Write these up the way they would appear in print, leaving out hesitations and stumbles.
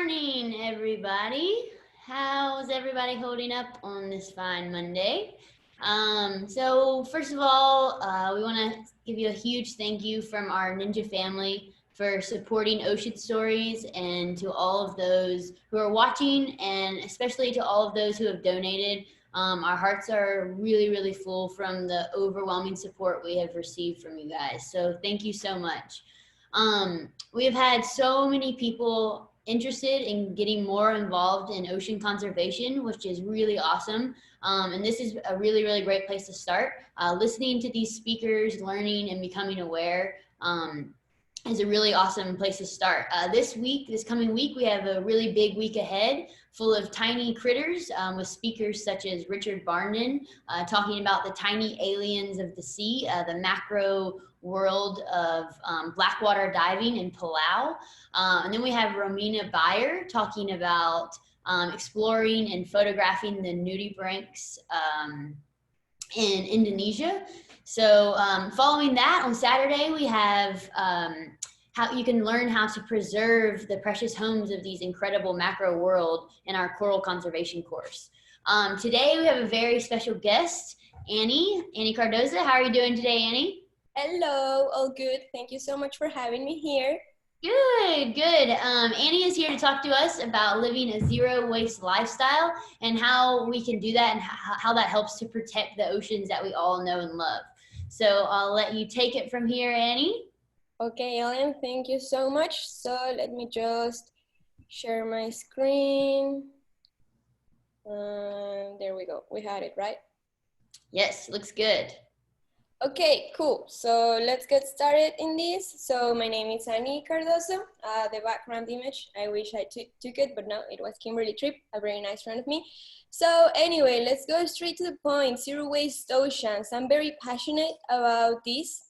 morning, everybody. How's everybody holding up on this fine Monday? So first of all, we want to give you a huge thank you from our Ninja family for supporting Ocean Stories, and to all of those who are watching, and especially to all of those who have donated. Our hearts are really, really full from the overwhelming support we have received from you guys. So thank you so much. We have had so many people interested in getting more involved in ocean conservation, which is really awesome. And this is a really, really great place to start. Listening to these speakers, learning and becoming aware is a really awesome place to start. This coming week, we have a really big week ahead full of tiny critters with speakers such as Richard Barnden talking about the tiny aliens of the sea, the macro world of blackwater diving in Palau. And then we have Romina Bayer talking about exploring and photographing the nudibranchs in Indonesia. So following that, on Saturday, we have how you can learn how to preserve the precious homes of these incredible macro world in our coral conservation course. Today, we have a very special guest, Annie Cardosa. How are you doing today, Annie? Hello, all good. Thank you so much for having me here. Good. Annie is here to talk to us about living a zero waste lifestyle and how we can do that, and how that helps to protect the oceans that we all know and love. So I'll let you take it from here, Annie. Okay, Ellen, thank you so much. So let me just share my screen. There we go. We had it, right? Yes, looks good. Okay, cool. So let's get started in this. So my name is Annie Cardosa. The background image, I wish I took it, but no, it was Kimberly Tripp, a very nice friend of me. So anyway, let's go straight to the point. Zero waste oceans. I'm very passionate about this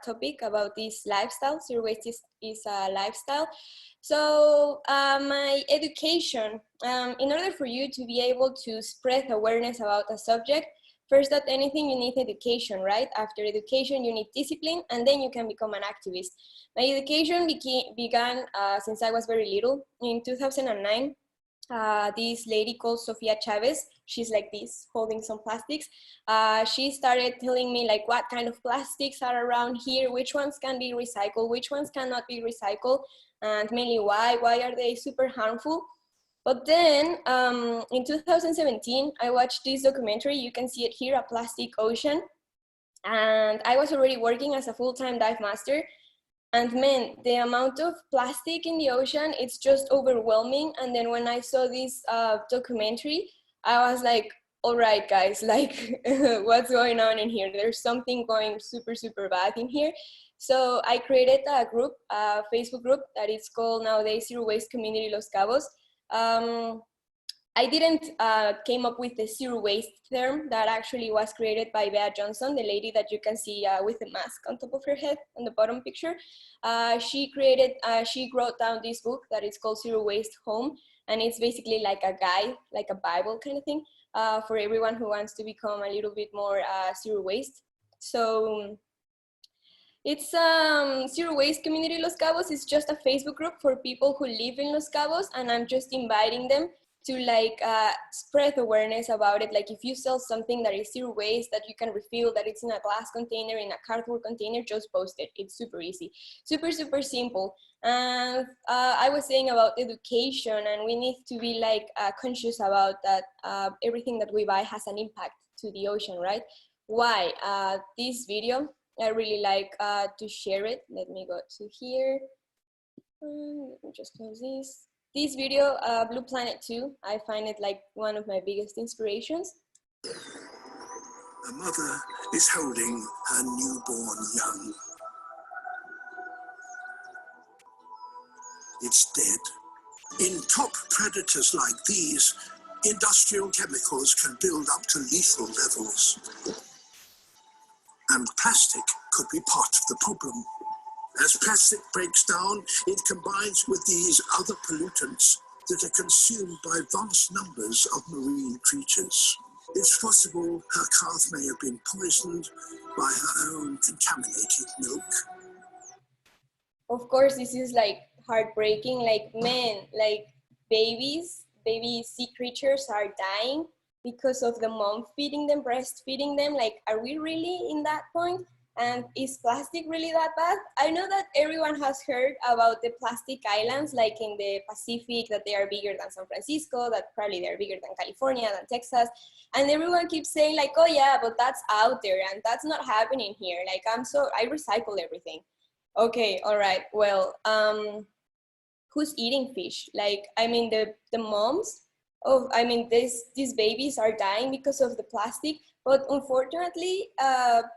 topic, about this lifestyle. Zero waste is a lifestyle. So my education, in order for you to be able to spread awareness about a subject, first than anything, you need education, right? After education, you need discipline, and then you can become an activist. My education began since I was very little. In 2009, this lady called Sofia Chavez, she's like this, holding some plastics. She started telling me like what kind of plastics are around here, which ones can be recycled, which ones cannot be recycled, and mainly why are they super harmful. But then in 2017, I watched this documentary. You can see it here, A Plastic Ocean. And I was already working as a full-time dive master. And man, the amount of plastic in the ocean, it's just overwhelming. And then when I saw this documentary, I was like, all right, guys, like what's going on in here? There's something going super, super bad in here. So I created a group, a Facebook group that is called nowadays Zero Waste Community Los Cabos. I didn't came up with the zero waste term that actually was created by Bea Johnson, the lady that you can see with the mask on top of her head on the bottom picture. She wrote down this book that is called Zero Waste Home, and it's basically like a guide, like a Bible kind of thing for everyone who wants to become a little bit more zero waste. So it's Zero Waste Community Los Cabos. It's just a Facebook group for people who live in Los Cabos, and I'm just inviting them to like spread awareness about it. Like if you sell something that is zero waste, that you can refill, that it's in a glass container, in a cardboard container, just post it. It's super easy, super, super simple. And I was saying about education, and we need to be like conscious about that everything that we buy has an impact to the ocean, right? Why? This video, I really like to share it. Let me go to here. Let me just close this. This video, Blue Planet 2, I find it like one of my biggest inspirations. A mother is holding her newborn young. It's dead. In top predators like these, industrial chemicals can build up to lethal levels. And plastic could be part of the problem. As plastic breaks down, it combines with these other pollutants that are consumed by vast numbers of marine creatures. It's possible her calf may have been poisoned by her own contaminated milk. Of course, this is like heartbreaking. Like, man, like baby sea creatures are dying because of the mom feeding them, breastfeeding them. Like, are we really in that point? And is plastic really that bad? I know that everyone has heard about the plastic islands, like in the Pacific, that they are bigger than San Francisco, that probably they're bigger than California, than Texas. And everyone keeps saying like, oh yeah, but that's out there and that's not happening here. Like, I recycle everything. Okay, all right, well, who's eating fish? Like, I mean, the moms of, I mean, these babies are dying because of the plastic, but unfortunately,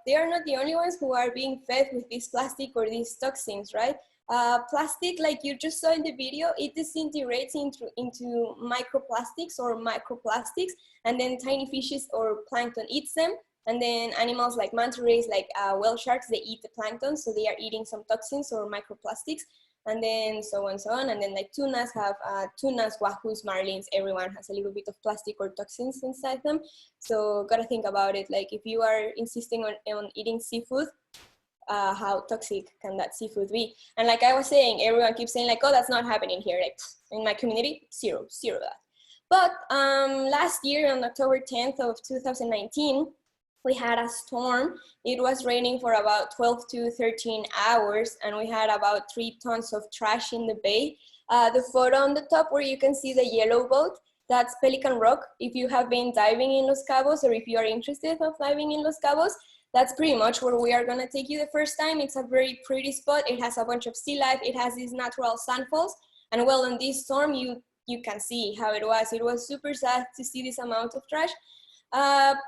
they are not the only ones who are being fed with this plastic or these toxins, right? Plastic, like you just saw in the video, it disintegrates into microplastics or microplastics, and then tiny fishes or plankton eats them. And then animals like manta rays, like whale sharks, they eat the plankton, so they are eating some toxins or microplastics. And then so on. And then like tunas have, tunas, wahoos, marlins, everyone has a little bit of plastic or toxins inside them. So gotta think about it. Like if you are insisting on eating seafood, how toxic can that seafood be? And like I was saying, everyone keeps saying like, oh, that's not happening here. Like in my community, zero that. But last year on October 10th of 2019, we had a storm. It was raining for about 12 to 13 hours, and we had about 3 tons of trash in the bay. The photo on the top where you can see the yellow boat, that's Pelican Rock. If you have been diving in Los Cabos, or if you are interested of diving in Los Cabos, that's pretty much where we are gonna take you the first time. It's a very pretty spot. It has a bunch of sea life. It has these natural sandfalls. And well, in this storm, you can see how it was. It was super sad to see this amount of trash.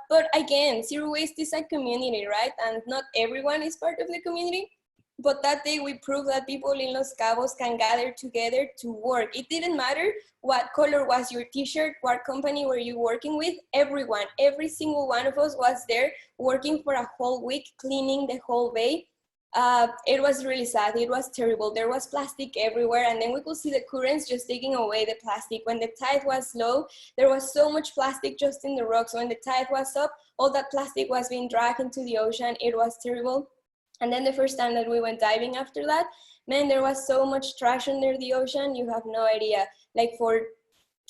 But again, zero waste is a community, right? And not everyone is part of the community. But that day we proved that people in Los Cabos can gather together to work. It didn't matter what color was your t-shirt, what company were you working with, everyone, every single one of us was there working for a whole week, cleaning the whole bay. It was really sad. It was terrible. There was plastic everywhere, and then we could see the currents just taking away the plastic. When the tide was low, there was so much plastic just in the rocks. When the tide was up, all that plastic was being dragged into the ocean. It was terrible. And then the first time that we went diving after that, man, there was so much trash under the ocean. You have no idea. Like for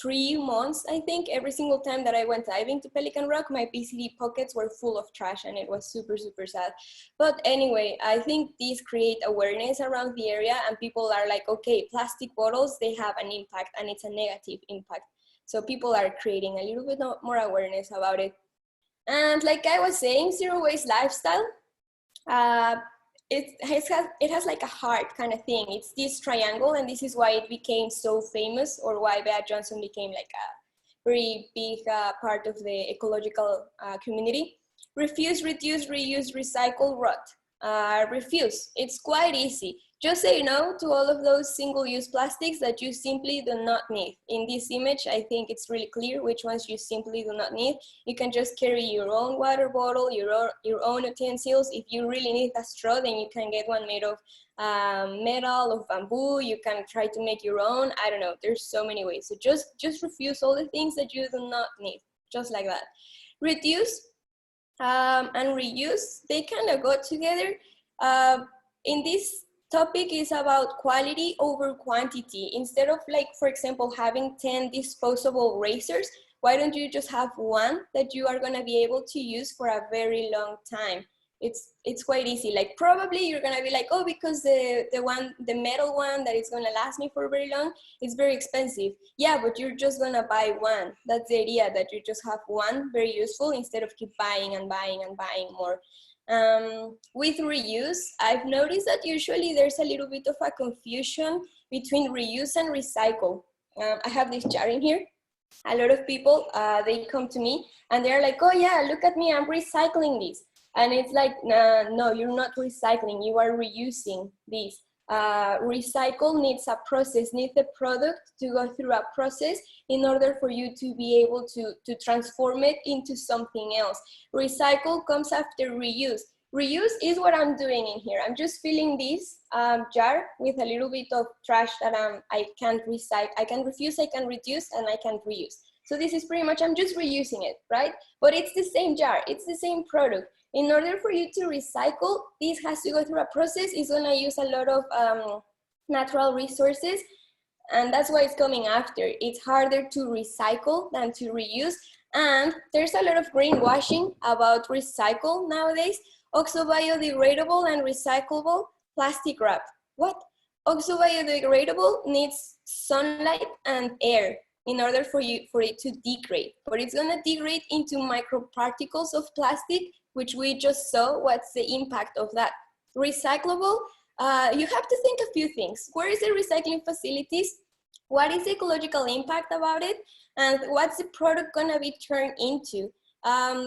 3 months, I think, every single time that I went diving to Pelican Rock, my PCD pockets were full of trash, and it was super, super sad. But anyway, I think these create awareness around the area, and people are like, okay, plastic bottles, they have an impact, and it's a negative impact. So people are creating a little bit more awareness about it. And like I was saying, zero waste lifestyle, it has like a heart kind of thing. It's this triangle, and this is why it became so famous, or why Bea Johnson became like a very big part of the ecological community. Refuse, reduce, reuse, recycle, rot. Refuse, it's quite easy. Just say no to all of those single-use plastics that you simply do not need. In this image, I think it's really clear which ones you simply do not need. You can just carry your own water bottle, your own utensils. If you really need a straw, then you can get one made of metal, of bamboo. You can try to make your own. I don't know, there's so many ways. So just refuse all the things that you do not need, just like that. Reduce and reuse, they kind of go together. In this topic is about quality over quantity. Instead of, like, for example, having 10 disposable razors, why don't you just have one that you are gonna be able to use for a very long time? It's quite easy. Like, probably you're gonna be like, oh, because the metal one that is gonna last me for very long, it's very expensive. Yeah, but you're just gonna buy one. That's the idea, that you just have one very useful instead of keep buying and buying and buying more. With reuse, I've noticed that usually there's a little bit of a confusion between reuse and recycle. I have this jar in here. A lot of people, they come to me and they're like, oh yeah, look at me, I'm recycling this. And it's like, no, you're not recycling, you are reusing this. Recycle needs a process, needs the product to go through a process in order for you to be able to transform it into something else. Recycle comes after reuse. Reuse is what I'm doing in here. I'm just filling this jar with a little bit of trash that I can't recycle. I can refuse, I can reduce, and I can reuse. So this is pretty much, I'm just reusing it, right? But it's the same jar, it's the same product. In order for you to recycle, this has to go through a process. It's gonna use a lot of natural resources. And that's why it's coming after. It's harder to recycle than to reuse. And there's a lot of greenwashing about recycle nowadays. Oxo-biodegradable and recyclable plastic wrap. What? Oxo-biodegradable needs sunlight and air in order for it to degrade. But it's gonna degrade into microparticles of plastic, which we just saw what's the impact of that. Recyclable, you have to think a few things. Where is the recycling facilities? What is the ecological impact about it? And what's the product gonna be turned into?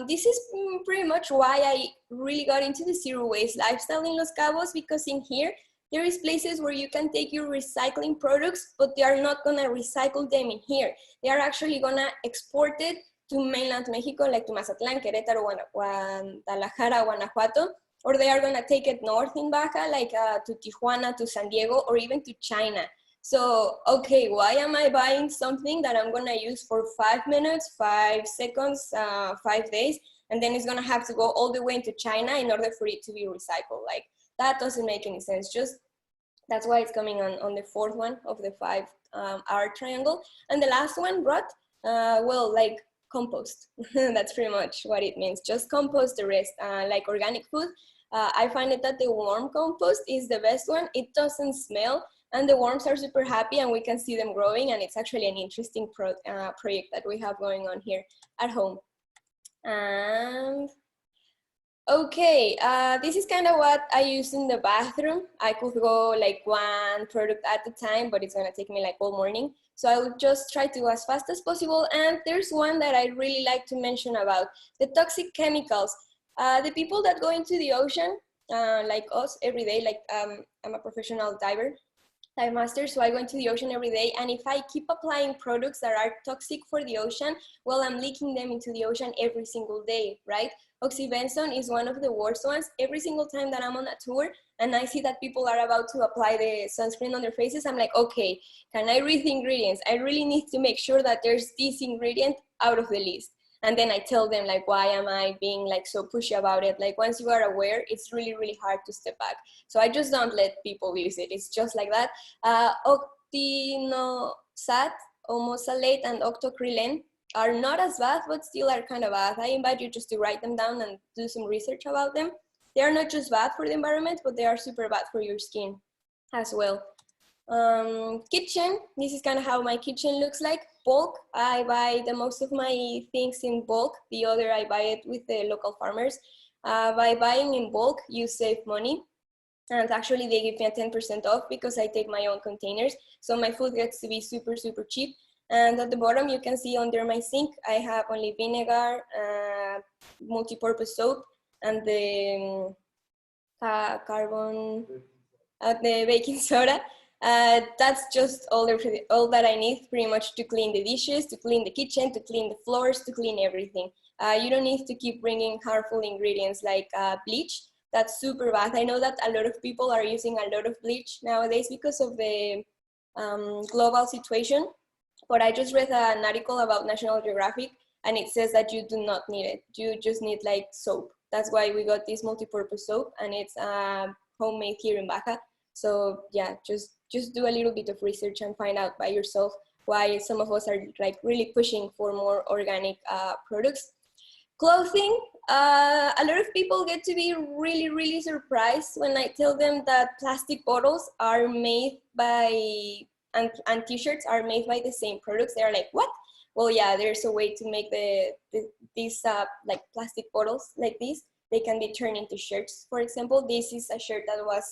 This is pretty much why I really got into the zero waste lifestyle in Los Cabos, because in here, there is places where you can take your recycling products, but they are not gonna recycle them in here. They are actually gonna export it to mainland Mexico, like to Mazatlán, Querétaro, Guadalajara, Guanajuato, or they are gonna take it north in Baja, like to Tijuana, to San Diego, or even to China. So, okay, why am I buying something that I'm gonna use for 5 minutes, 5 seconds, 5 days, and then it's gonna have to go all the way into China in order for it to be recycled? Like, that doesn't make any sense. Just, that's why it's coming on the fourth one of the 5 hour triangle. And the last one, rot, well, like compost. That's pretty much what it means. Just compost the rest, like organic food. I find it that the worm compost is the best one. It doesn't smell, and the worms are super happy, and we can see them growing, and it's actually an interesting project that we have going on here at home. And okay, this is kind of what I use in the bathroom. I could go like one product at a time, but it's gonna take me like all morning. So I will just try to go as fast as possible. And there's one that I really like to mention about, the toxic chemicals. The people that go into the ocean, like us every day, like I'm a professional dive master, so I go into the ocean every day, and if I keep applying products that are toxic for the ocean, well, I'm leaking them into the ocean every single day, right? Oxybenzone is one of the worst ones. Every single time that I'm on a tour and I see that people are about to apply the sunscreen on their faces, I'm like, okay, can I read the ingredients? I really need to make sure that there's this ingredient out of the list. And then I tell them, like, why am I being like so pushy about it? Like, once you are aware, it's really, really hard to step back. So I just don't let people use it. It's just like that. Octinosat, omosalate, and octocrylene are not as bad, but still are kind of bad. I invite you just to write them down and do some research about them. They are not just bad for the environment, but they are super bad for your skin as well. Kitchen, this is kind of how my kitchen looks like. Bulk, I buy the most of my things in bulk. The other, I buy it with the local farmers. By buying in bulk, you save money. And actually they give me a 10% off because I take my own containers. So my food gets to be super, super cheap. And at the bottom, you can see under my sink, I have only vinegar, multi-purpose soap, and the the baking soda. That's just all that I need pretty much to clean the dishes, to clean the kitchen, to clean the floors, to clean everything. You don't need to keep bringing harmful ingredients like bleach. That's super bad. I know that a lot of people are using a lot of bleach nowadays because of the global situation. But I just read an article about National Geographic, and it says that you do not need it. You just need like soap. That's why we got this multi-purpose soap, and it's homemade here in Baja. So yeah, just do a little bit of research and find out by yourself why some of us are like really pushing for more organic products. Clothing, a lot of people get to be really, really surprised when I tell them that plastic bottles are made by, and t-shirts are made by the same products. They're like, what? Well, yeah, there's a way to make these like plastic bottles like this. They can be turned into shirts. For example, this is a shirt that was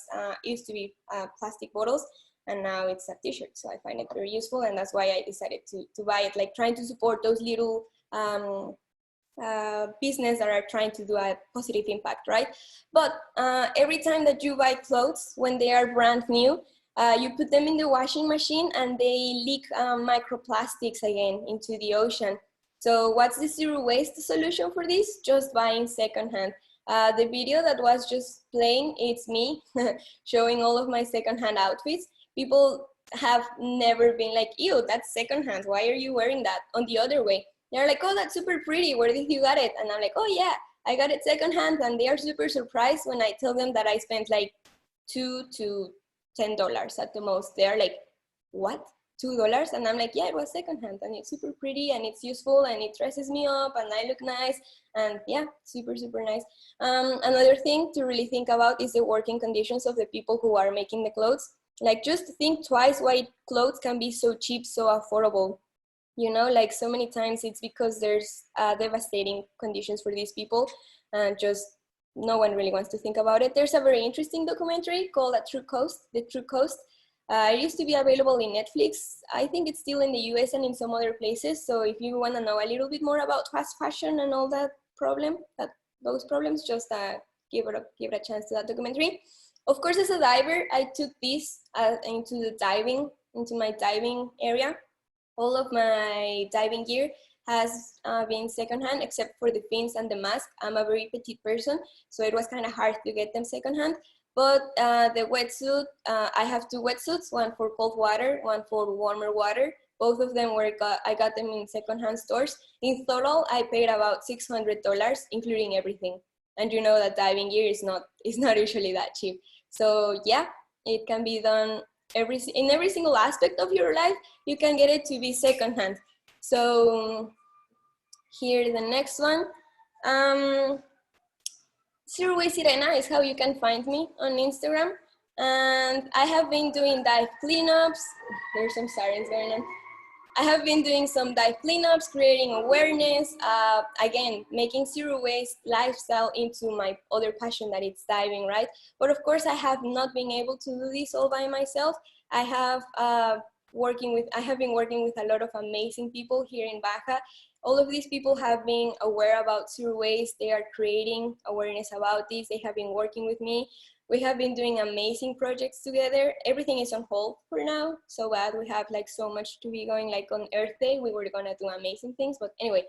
used to be plastic bottles, and now it's a t-shirt. So I find it very useful, and that's why I decided to buy it, like trying to support those little business that are trying to do a positive impact, right? But every time that you buy clothes, when they are brand new, you put them in the washing machine and they leak microplastics again into the ocean. So what's the zero waste solution for this? Just buying secondhand. The video that was just playing, it's me showing all of my secondhand outfits. People have never been like, ew, that's secondhand. Why are you wearing that? On the other way, they're like, oh, that's super pretty. Where did you get it? And I'm like, oh yeah, I got it secondhand. And they are super surprised when I tell them that I spent like $2 to $10 at the most. They're like, what? $2. And I'm like, yeah, it was secondhand, and it's super pretty, and it's useful, and it dresses me up, and I look nice, and yeah, super, super nice. Another thing to really think about is the working conditions of the people who are making the clothes. Like, just think twice why clothes can be so cheap, so affordable. You know, like, so many times it's because there's devastating conditions for these people, and just no one really wants to think about it. There's a very interesting documentary called The True Cost. It used to be available in Netflix. I think it's still in the US and in some other places. So if you want to know a little bit more about fast fashion and all those problems, just give it a chance to that documentary. Of course, as a diver, I took this into my diving area. All of my diving gear has been secondhand, except for the fins and the mask. I'm a very petite person, so it was kind of hard to get them secondhand. But the wetsuit, I have 2 wetsuits, one for cold water, one for warmer water. Both of them I got them in secondhand stores. In total, I paid about $600, including everything. And you know that diving gear is not usually that cheap. So yeah, it can be done in every single aspect of your life. You can get it to be secondhand. So here, the next one. Zero Waste Sirena is how you can find me on Instagram. And I have been doing dive cleanups. There's some sirens going on. I have been doing some dive cleanups, creating awareness, again, making zero waste lifestyle into my other passion that it's diving, right? But of course, I have not been able to do this all by myself. I have been working with a lot of amazing people here in Baja. All of these people have been aware about zero waste. They are creating awareness about this. They have been working with me. We have been doing amazing projects together. Everything is on hold for now. So bad. We have like so much to be going. Like on Earth Day, we were gonna do amazing things. But anyway,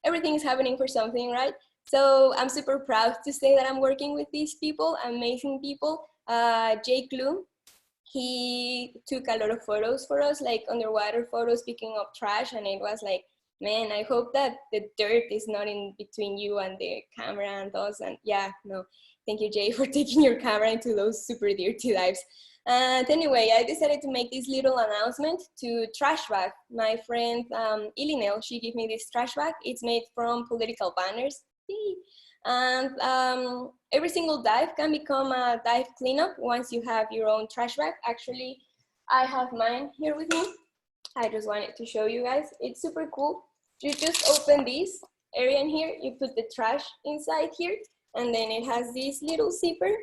everything is happening for something, right? So I'm super proud to say that I'm working with these people, amazing people. Jake Lu, he took a lot of photos for us, like underwater photos, picking up trash. And it was like, man, I hope that the dirt is not in between you and the camera and us. And yeah, no. Thank you, Jay, for taking your camera into those super dirty dives. And anyway, I decided to make this little announcement to Trash Bag. My friend Ilinel, she gave me this trash bag. It's made from political banners. And every single dive can become a dive cleanup once you have your own trash bag. Actually, I have mine here with me. I just wanted to show you guys. It's super cool. You just open this area in here, you put the trash inside here, and then it has this little zipper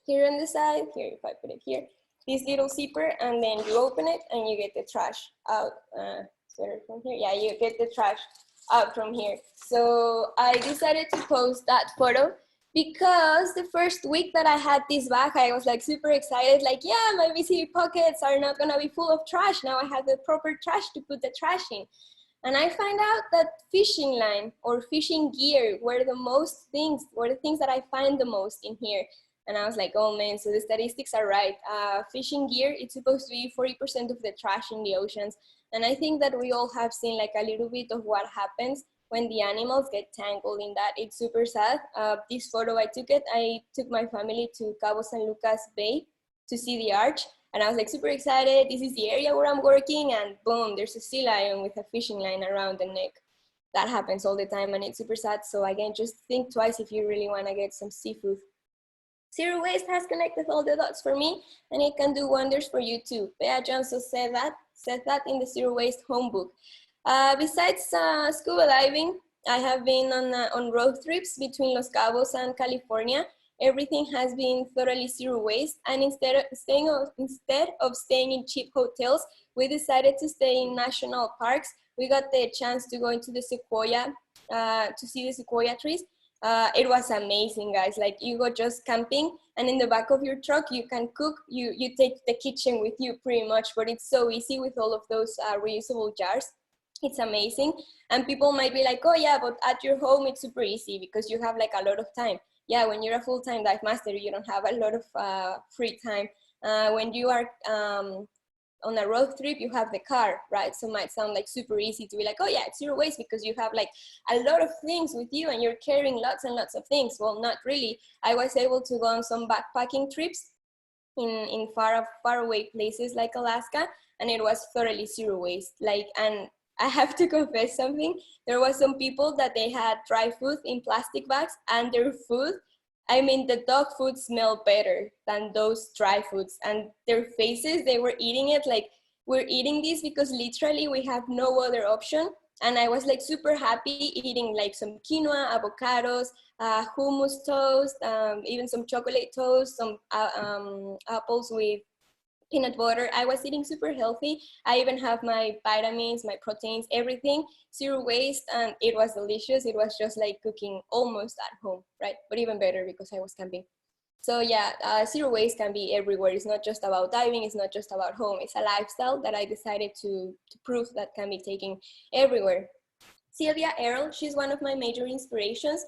here on the side. Here, if I put it here, this little zipper, and then you open it and you get the trash out. Better from here. Yeah, you get the trash out from here. So I decided to post that photo because the first week that I had this bag, I was like super excited, like, yeah, my VC pockets are not gonna be full of trash. Now I have the proper trash to put the trash in. And I find out that fishing line or fishing gear were the things that I find the most in here. And I was like, oh man, so the statistics are right. Fishing gear, it's supposed to be 40% of the trash in the oceans. And I think that we all have seen like a little bit of what happens when the animals get tangled in that. It's super sad. This photo, I took my family to Cabos and Lucas Bay to see the arch. And I was like super excited. This is the area where I'm working, and boom, there's a sea lion with a fishing line around the neck. That happens all the time, and it's super sad. So again, just think twice if you really want to get some seafood. Zero waste has connected all the dots for me, and it can do wonders for you too. Bea Johnson said that in the Zero Waste Home Book. Besides scuba diving, I have been on road trips between Los Cabos and California. Everything has been thoroughly zero waste, and instead of staying in cheap hotels, we decided to stay in national parks. We got the chance to go into the sequoia, to see the sequoia trees. It was amazing, guys. Like, you go just camping, and in the back of your truck, you can cook. You take the kitchen with you pretty much, but it's so easy with all of those reusable jars. It's amazing. And people might be like, oh yeah, but at your home, it's super easy because you have like a lot of time. Yeah, when you're a full-time dive master, you don't have a lot of free time. When you are on a road trip, you have the car, right? So it might sound like super easy to be like, oh yeah, it's zero waste because you have like a lot of things with you and you're carrying lots and lots of things. Well, not really. I was able to go on some backpacking trips in far away places like Alaska, and it was thoroughly zero waste. Like, and I have to confess something. There was some people that they had dry food in plastic bags, and their food, I mean, the dog food smelled better than those dry foods. And their faces, they were eating it like, we're eating this because literally we have no other option. And I was like super happy eating like some quinoa, avocados, hummus toast, even some chocolate toast, some apples with peanut butter. I was eating super healthy. I even have my vitamins, my proteins, everything, zero waste, and it was delicious. It was just like cooking almost at home, right? But even better because I was camping. So yeah, zero waste can be everywhere. It's not just about diving. It's not just about home. It's a lifestyle that I decided to prove that can be taken everywhere. Sylvia Earle, she's one of my major inspirations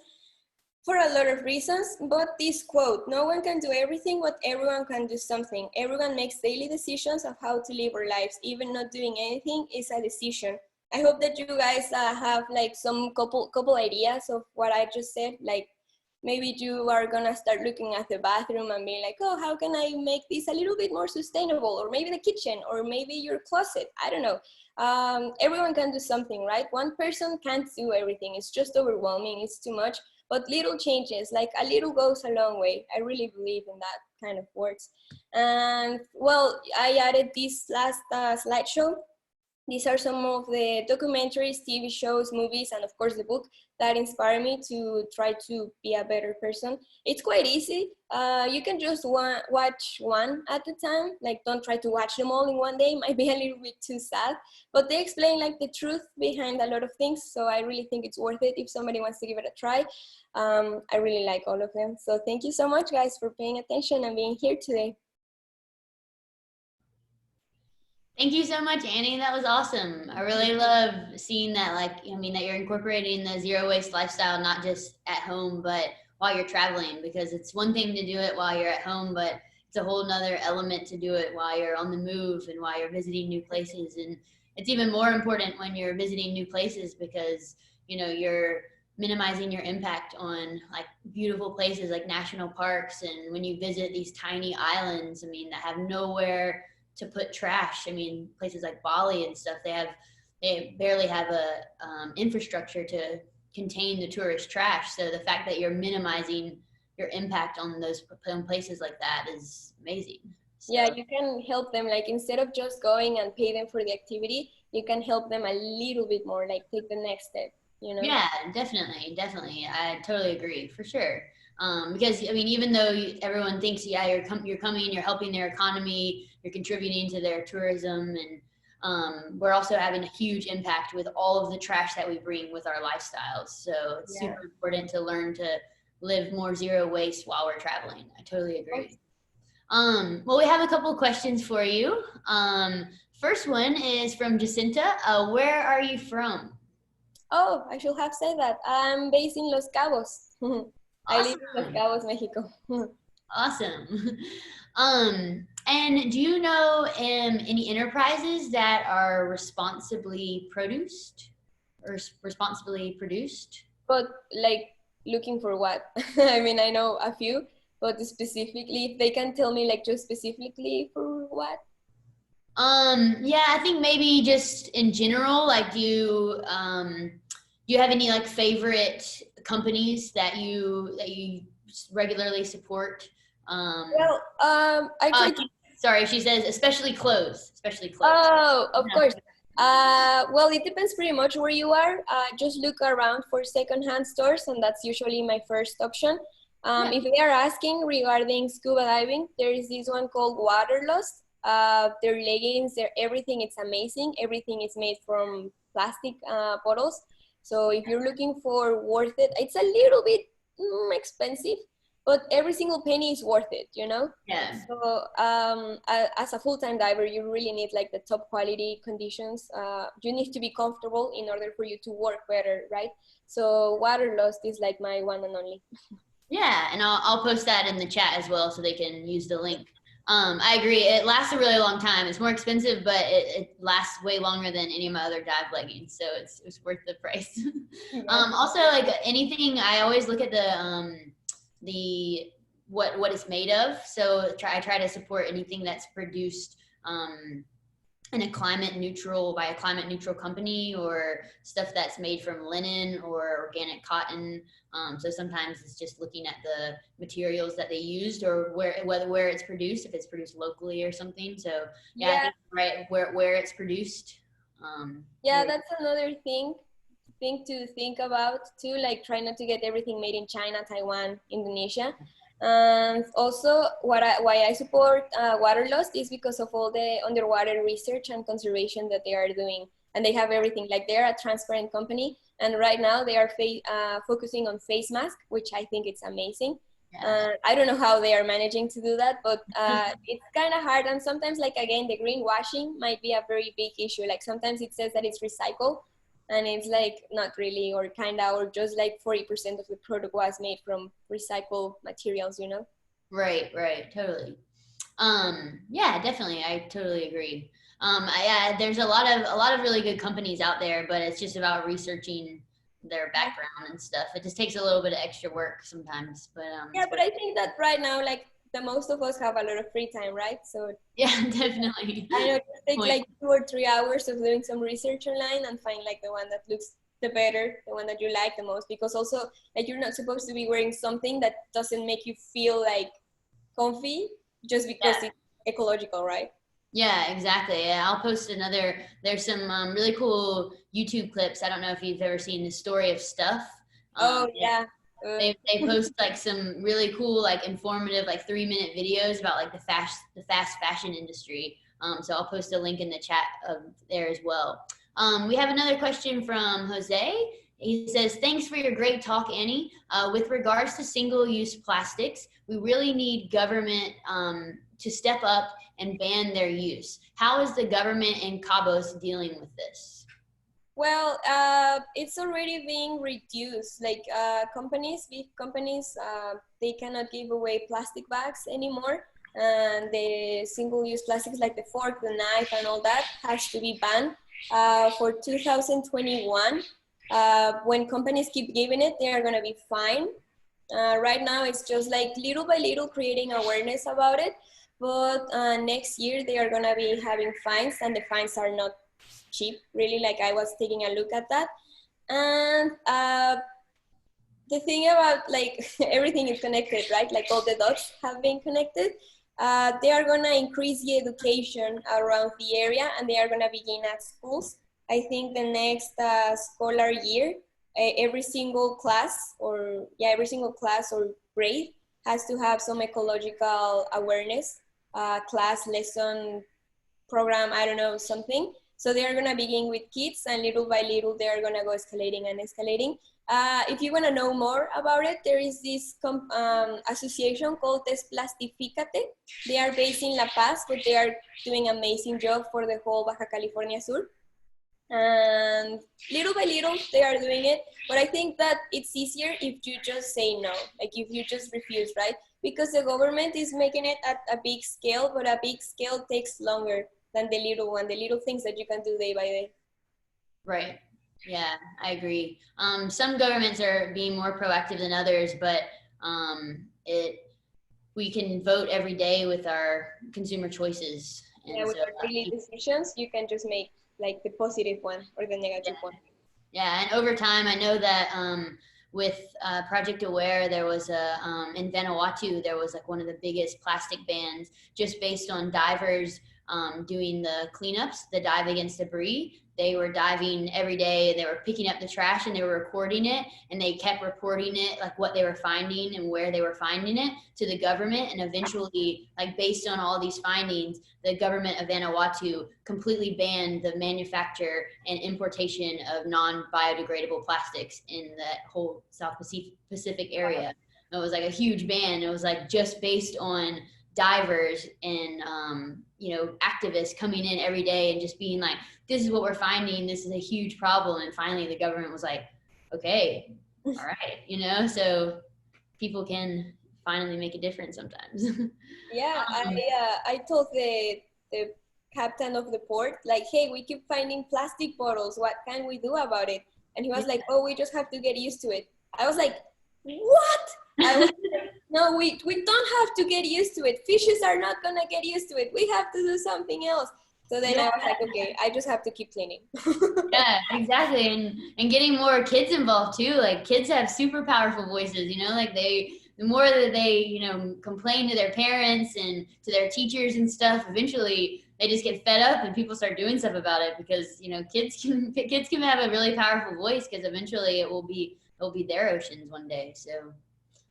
for a lot of reasons, but this quote, no one can do everything, but everyone can do something. Everyone makes daily decisions of how to live our lives. Even not doing anything is a decision. I hope that you guys have like some couple ideas of what I just said. Like maybe you are gonna start looking at the bathroom and being like, oh, how can I make this a little bit more sustainable? Or maybe the kitchen, or maybe your closet, I don't know. Everyone can do something, right? One person can't do everything. It's just overwhelming, it's too much. But little changes, like a little goes a long way. I really believe in that kind of words. And well, I added this last slideshow. These are some of the documentaries, TV shows, movies, and of course the book that inspired me to try to be a better person. It's quite easy. You can just watch one at a time. Like, don't try to watch them all in one day. It might be a little bit too sad, but they explain like the truth behind a lot of things. So I really think it's worth it if somebody wants to give it a try. I really like all of them. So thank you so much, guys, for paying attention and being here today. Thank you so much, Annie. That was awesome. I really love seeing that, like, I mean, that you're incorporating the zero waste lifestyle, not just at home, but while you're traveling, because it's one thing to do it while you're at home, but it's a whole nother element to do it while you're on the move and while you're visiting new places. And it's even more important when you're visiting new places because, you know, you're minimizing your impact on like beautiful places like national parks. And when you visit these tiny islands, I mean, that have nowhere to put trash. I mean, places like Bali and stuff, they barely have a infrastructure to contain the tourist trash. So the fact that you're minimizing your impact on those places like that is amazing. So, yeah, you can help them, like instead of just going and pay them for the activity, you can help them a little bit more, like take the next step, you know? yeah, definitely. I totally agree, for sure. Because I mean, even though everyone thinks, yeah, you're coming, you're helping their economy, you're contributing to their tourism, and we're also having a huge impact with all of the trash that we bring with our lifestyles. So it's super important to learn to live more zero waste while we're traveling. I totally agree. Well, we have a couple of questions for you. First one is from Jacinta. Where are you from? Oh, I should have said that. I'm based in Los Cabos. I live in Los Awesome. Cabos, Mexico. Awesome. And do you know any enterprises that are responsibly produced or responsibly produced? But like looking for what? I mean, I know a few, but specifically, if they can tell me like just specifically for what? Yeah, I think maybe just in general, like do you have any like favorite companies that you regularly support? Well, I try to. Sorry, she says especially clothes, especially clothes. Oh, of course. Well, it depends pretty much where you are. Just look around for secondhand stores, and that's usually my first option. If they are asking regarding scuba diving, there is this one called Waterlost. Their leggings, their everything, it's amazing. Everything is made from plastic bottles. So if you're looking for worth it, it's a little bit expensive, but every single penny is worth it, you know? Yeah. So as a full-time diver, you really need like the top quality conditions. You need to be comfortable in order for you to work better, right? So Waterlost is like my one and only. Yeah, and I'll post that in the chat as well so they can use the link. I agree. It lasts a really long time. It's more expensive, but it lasts way longer than any of my other dive leggings, so it's worth the price. Also, like anything, I always look at the what it's made of. So I try to support anything that's produced in a climate neutral company, or stuff that's made from linen or organic cotton. So sometimes it's just looking at the materials that they used, or where it's produced, if it's produced locally or something. So yeah, I think, right, where it's produced. Yeah, that's another thing to think about too, like try not to get everything made in China, Taiwan, Indonesia. And also why I support water lost is because of all the underwater research and conservation that they are doing. And they have everything, like they're a transparent company. And right now they are focusing on face mask, which I think it's amazing. Yeah. I don't know how they are managing to do that, but it's kind of hard. And sometimes, like again, the greenwashing might be a very big issue. Like sometimes it says that it's recycled, and it's like not really, or kind of, or just like 40% of the product was made from recycled materials, you know? Right, totally. Yeah, definitely, I totally agree. There's a lot of really good companies out there, but it's just about researching their background and stuff. It just takes a little bit of extra work sometimes, but yeah, but I think that right now, like the most of us have a lot of free time, right? So yeah, definitely. I know it takes like 2 or 3 hours of doing some research online and find like the one that looks the better, the one that you like the most, because also like you're not supposed to be wearing something that doesn't make you feel like comfy just because it's ecological, right? Yeah, exactly. Yeah, I'll post there's some really cool YouTube clips. I don't know if you've ever seen The Story of Stuff. Oh yeah. They post like some really cool, like informative, like 3-minute videos about like the fast fashion industry. So I'll post a link in the chat there as well. We have another question from Jose. He says, "Thanks for your great talk, Annie. With regards to single-use plastics, we really need government to step up and ban their use. How is the government and Cabos dealing with this?" Well, it's already being reduced. Like big companies, they cannot give away plastic bags anymore. And the single-use plastics like the fork, the knife, and all that has to be banned for 2021. When companies keep giving it, they are going to be fined. Right now, it's just like little by little creating awareness about it. But next year, they are going to be having fines, and the fines are not cheap, really. Like I was taking a look at that. And the thing about like everything is connected, right? Like all the dots have been connected. They are going to increase the education around the area, and they are going to begin at schools. I think the next scholar year, every single class or grade has to have some ecological awareness class, lesson, program, I don't know, something. So they are going to begin with kids, and little by little they are going to go escalating and escalating. If you want to know more about it, there is this association called Desplastificate. They are based in La Paz, but they are doing an amazing job for the whole Baja California Sur. And little by little they are doing it, but I think that it's easier if you just say no, like if you just refuse, right? Because the government is making it at a big scale, but a big scale takes longer than the little things that you can do day by day. Right. Yeah, I agree. Some governments are being more proactive than others, but we can vote every day with our consumer choices. And with our daily decisions, you can just make like the positive one or the negative one. Yeah, and over time, I know that with Project Aware, there was in Vanuatu, there was like one of the biggest plastic bans just based on divers doing the cleanups, the dive against debris. They were diving every day, and they were picking up the trash, and they were recording it, and they kept reporting it, like what they were finding and where they were finding it, to the government. And eventually, like based on all these findings, the government of Vanuatu completely banned the manufacture and importation of non-biodegradable plastics in that whole South Pacific area. It was like a huge ban. It was like just based on divers and activists coming in every day and just being like, this is what we're finding, this is a huge problem. And finally the government was like, okay, all right, so people can finally make a difference sometimes. Yeah, I told the captain of the port, like, hey, we keep finding plastic bottles, what can we do about it? And he was like, oh, we just have to get used to it. I was like, what? I was like, No, we don't have to get used to it. Fishes are not gonna get used to it. We have to do something else. So then I was like, okay, I just have to keep cleaning. Yeah, exactly. And getting more kids involved too. Like kids have super powerful voices, you know, like the more that they, you know, complain to their parents and to their teachers and stuff, eventually they just get fed up and people start doing stuff about it because, you know, kids can have a really powerful voice because eventually it will be their oceans one day. So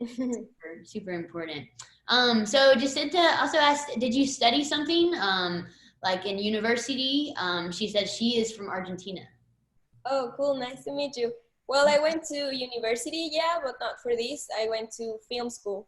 super, super important. So Jacinta also asked, did you study something? Like in university? She said she is from Argentina. Oh, cool. Nice to meet you. Well, I went to university, yeah, but not for this. I went to film school.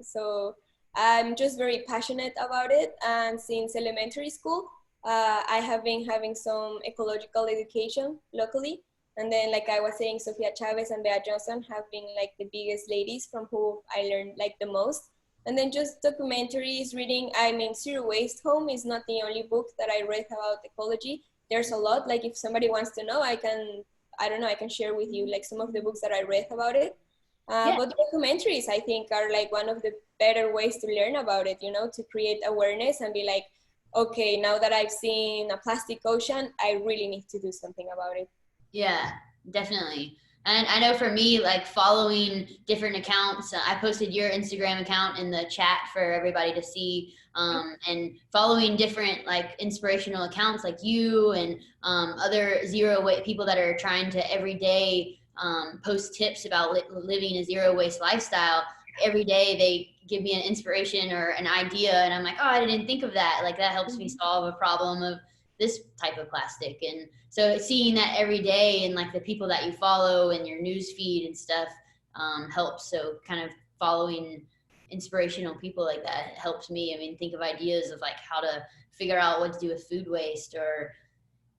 So I'm just very passionate about it. And since elementary school, I have been having some ecological education locally. And then, like I was saying, Sofia Chavez and Bea Johnson have been like the biggest ladies from who I learned like the most. And then just documentaries, reading. I mean, Zero Waste Home is not the only book that I read about ecology. There's a lot. Like if somebody wants to know, I don't know, I can share with you like some of the books that I read about it. Yeah. But documentaries, I think, are like one of the better ways to learn about it, you know, to create awareness and be like, okay, now that I've seen a plastic ocean, I really need to do something about it. Yeah, definitely. And I know for me, like following different accounts, I posted your Instagram account in the chat for everybody to see, and following different like inspirational accounts like you and other zero waste people that are trying to every day post tips about living a zero waste lifestyle. Every day they give me an inspiration or an idea, and I'm like, oh, I didn't think of that. Like that helps me solve a problem of this type of plastic. And so seeing that every day and like the people that you follow and your news feed and stuff helps. So kind of following inspirational people like that helps me. I mean, think of ideas of like how to figure out what to do with food waste or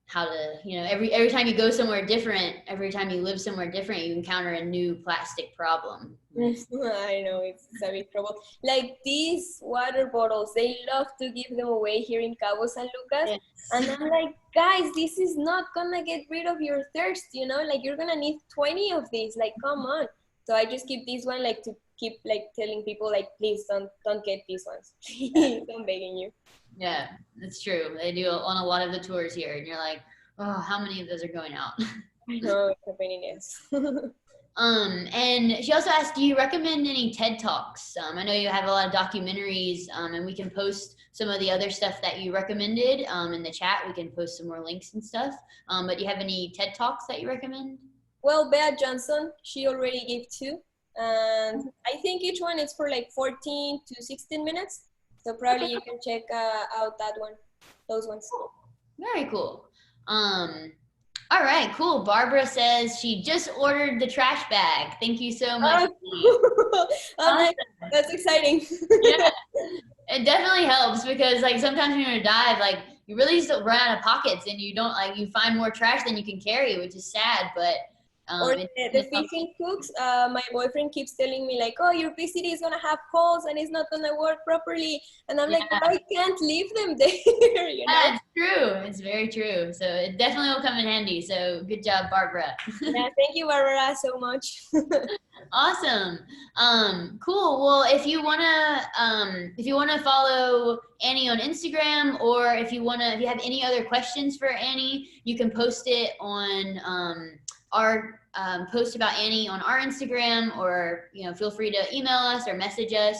how to, you know, every time you go somewhere different, every time you live somewhere different, you encounter a new plastic problem. I know, it's a big trouble. Like these water bottles, they love to give them away here in Cabos and Lucas. Yes. And I'm like, guys, this is not gonna get rid of your thirst, you know? Like you're gonna need 20 of these. Like, come on. So I just keep this one, like to keep like telling people, like, please don't get these ones. Please, I'm begging you. Yeah, that's true. They do on a lot of the tours here, and you're like, oh, how many of those are going out? I know, it's a pain in the ass. And she also asked, do you recommend any TED Talks? I know you have a lot of documentaries, and we can post some of the other stuff that you recommended in the chat. We can post some more links and stuff. But do you have any TED Talks that you recommend? Well, Bea Johnson, she already gave 2. And I think each one is for like 14 to 16 minutes. So probably you can check out that one, those ones. Very cool. All right, cool. Barbara says she just ordered the trash bag. Thank you so much. Oh, nice. That's exciting. Yeah, it definitely helps because like sometimes when you're gonna dive, like you really just run out of pockets and you don't like you find more trash than you can carry, which is sad. But Or the fishing hooks, my boyfriend keeps telling me like, oh, your PCD is gonna have holes and it's not gonna work properly. And I'm like, but I can't leave them there, you know? Yeah, it's true. It's very true. So it definitely will come in handy. So good job, Barbara. Yeah, thank you, Barbara, so much. Awesome. Cool. Well, if you wanna follow Annie on Instagram, or if you have any other questions for Annie, you can post it on our post about Annie on our Instagram, or feel free to email us or message us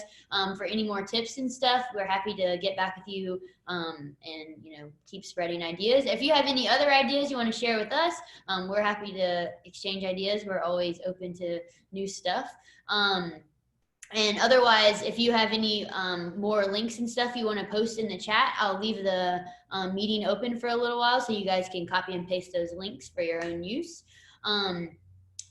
for any more tips and stuff. We're happy to get back with you and keep spreading ideas. If you have any other ideas you want to share with us, we're happy to exchange ideas. We're always open to new stuff. And otherwise, if you have any more links and stuff you want to post in the chat, I'll leave the meeting open for a little while so you guys can copy and paste those links for your own use.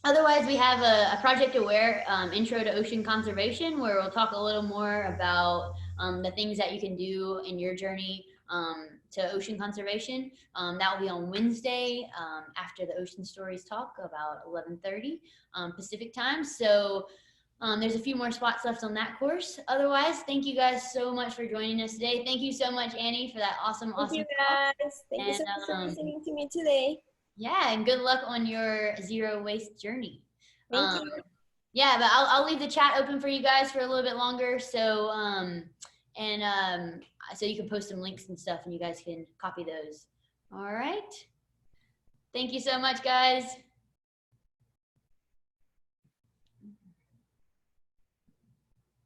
Otherwise, we have a Project Aware Intro to Ocean Conservation, where we'll talk a little more about the things that you can do in your journey to ocean conservation. That will be on Wednesday after the Ocean Stories talk, about 11:30 Pacific time. So there's a few more spots left on that course. Otherwise, thank you guys so much for joining us today. Thank you so much, Annie, for that awesome Thank you, talk. guys. Thank you so much for listening to me today. Yeah, and good luck on your zero waste journey. Thank you. Yeah, but I'll leave the chat open for you guys for a little bit longer. So so you can post some links and stuff and you guys can copy those. All right. Thank you so much, guys.